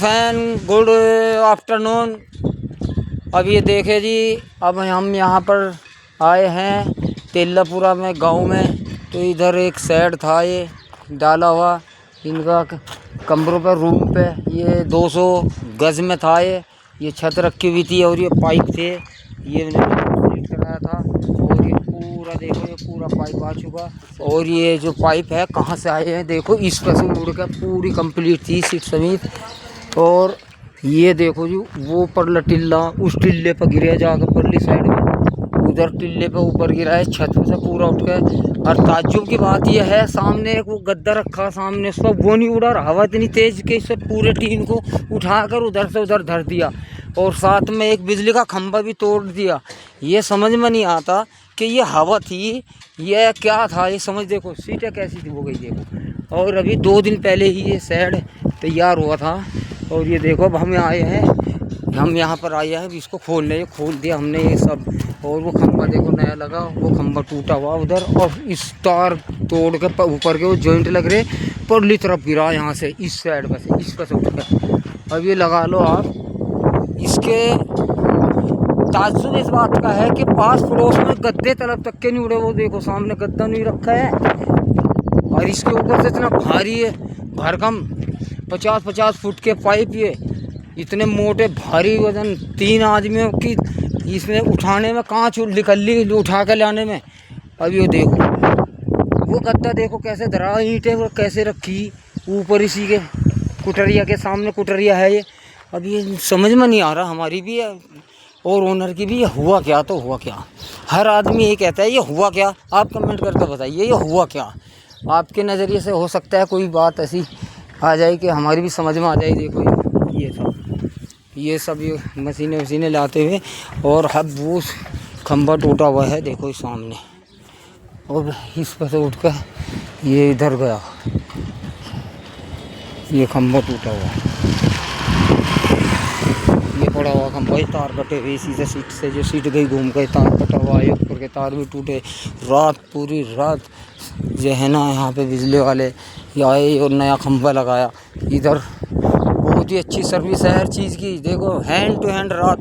Fan good afternoon. अब ये देखे जी, अब हम यहाँ पर आए हैं तेलापुरा में गांव में। तो इधर एक शेड था ये डाला हुआ इनका कमरों पर, रूम पे। ये 200 गज में था ये छत रखी हुई थी और ये पाइप थे, ये कंप्लीट कराया था। और ये पूरा देखो, ये पूरा पाइप आ चुका। और ये जो पाइप है कहाँ से आए हैं देखो, इस पर से उड़ कर पूरी कंप्लीट थी सीट समेत। और ये देखो जी, वो परला टिल्ला उस टिल्ले पर गिरे जाकर परली साइड में, उधर टिल्ले पे ऊपर गिरा है छत से पूरा उठ गया। और ताज्जुब की बात यह है, सामने एक वो गद्दा रखा सामने, उसका वो नहीं उड़ा, हवा इतनी तेज कि इससे पूरे टीन को उठाकर उधर से उधर धर दिया। और साथ में एक बिजली का खंभा भी तोड़ दिया। ये समझ में नहीं आता कि ये हवा थी ये क्या था, ये समझ। देखो सीटें कैसी थी हो गई देखो। और अभी 2 दिन पहले ही ये शेड तैयार हुआ था। और ये देखो अब हम आए हैं, हम यहाँ पर आए हैं इसको खोलने, खोल दिया हमने ये सब। और वो खंभा देखो नया लगा, वो खंभा टूटा हुआ उधर। और इस तार तोड़ के ऊपर के वो जॉइंट लग रहे, परली तरफ गिरा यहाँ से, इस साइड पर से, इस पर से उठ गया। अब ये लगा लो आप, इसके ताज्जुब इस बात का है कि पास पड़ोस में गद्दे तलब तक के नहीं उड़े। वो देखो सामने गद्दा नहीं रखा है, और इसके ऊपर से इतना भारी है, भरकम 50-50 फुट के पाइप, ये इतने मोटे भारी वजन 3 आदमियों की इसमें उठाने में, कांच निकली उठा कर लाने में। अब ये देखो वो गद्दा देखो कैसे धरा, ईंटें वो कैसे रखी ऊपर इसी के कुटरिया के सामने, कुटरिया है ये। अब ये समझ में नहीं आ रहा, हमारी भी है और ओनर की भी, ये हुआ क्या तो हुआ क्या। हर आदमी ये कहता है ये हुआ क्या, आप कमेंट करके बताइए ये हुआ क्या। आपके नज़रिए से हो सकता है कोई बात ऐसी आ जाए कि हमारी भी समझ में आ जाए। देखो ये सब ये मशीनें लाते हुए, और अब वो खंभा टूटा हुआ है देखो इस सामने, और इस पर से उठकर ये इधर गया, ये खंभा टूटा हुआ, ये पड़ा हुआ खंभा, ये तार कटे हुए इसी से, सीट से जो सीट गई घूम गए, तार कटा हुआ है, ऊपर के तार भी टूटे। रात पूरी रात जो है ना यहाँ पे बिजली वाले आए और नया खंभा लगाया। इधर बहुत ही अच्छी सर्विस है हर चीज़ की। देखो हैंड टू हैंड रात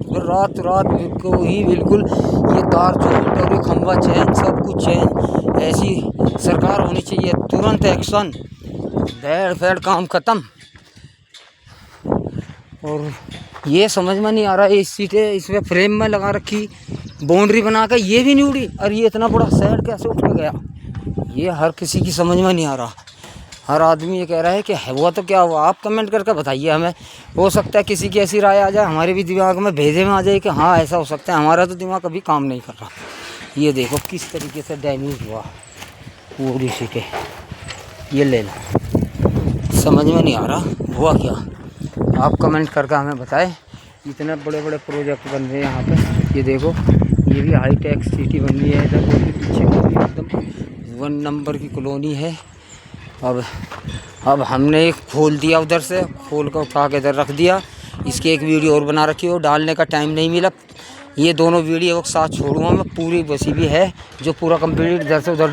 को ही बिल्कुल ये तार जोड़ और ये खंभा चेंज, सब कुछ चेंज। ऐसी सरकार होनी चाहिए, तुरंत एक्शन, बैड फैड काम ख़त्म। और ये समझ में नहीं आ रहा, ये सीटें इसमें फ्रेम में लगा रखी, बाउंड्री बना कर ये भी नहीं उड़ी, और ये इतना बड़ा शेड कैसे उठ के गया, ये हर किसी की समझ में नहीं आ रहा। हर आदमी ये कह रहा है कि हुआ तो क्या हुआ, आप कमेंट करके बताइए हमें। हो सकता है किसी की ऐसी राय आ जाए, हमारे भी दिमाग में भेजे में आ जाए कि हाँ ऐसा हो सकता है। हमारा तो दिमाग कभी काम नहीं कर रहा। ये देखो किस तरीके से डैमेज हुआ पूरी सीटें, ये लेना समझ में नहीं आ रहा हुआ क्या। आप कमेंट करके हमें बताएं। इतने बड़े बड़े प्रोजेक्ट बन रहे हैं यहाँ पे। ये देखो ये भी हाईटेक सिटी बन रही है, इधर पीछे एकदम 1 नंबर की कॉलोनी है। अब हमने खोल दिया, उधर से खोल कर उठा के इधर रख दिया। इसकी एक वीडियो और बना रखी है, वो डालने का टाइम नहीं मिला। ये दोनों वीडियो एक साथ छोड़ूंगा मैं, पूरी बसी भी है जो पूरा कंप्लीट इधर से उधर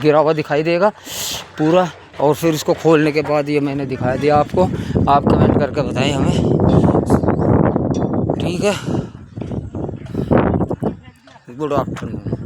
गिरा हुआ दिखाई देगा पूरा। और फिर इसको खोलने के बाद ये मैंने दिखा दिया आपको। आप कमेंट करके बताएं हमें, ठीक है। Good afternoon.